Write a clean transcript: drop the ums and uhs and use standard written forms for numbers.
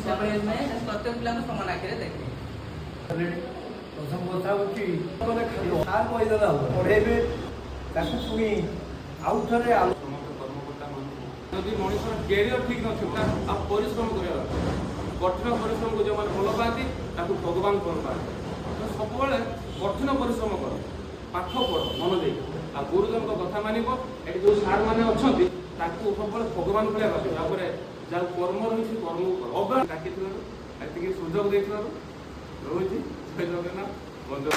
प्रत्येक पिला समान आखिरे देखे प्रथम कथा सार कहीदेला पढ़ेबे पुणी आउ थे जदि मनुष्य कैरियर ठीक ना आप परिश्रम कर कठिन परिश्रम को जो मैंने भल पाती भगवान भल पाते तो सब कठिन परिश्रम कर पाठ पढ़ मन दे आ गुरुजन कथा मानव ये जो सार मैंने अच्छा सब भगवान भाया भावे जहाँ कर्म रही कर्म अवहेला डाकी सुजोग दे रोज जय जगन्नाथ बंद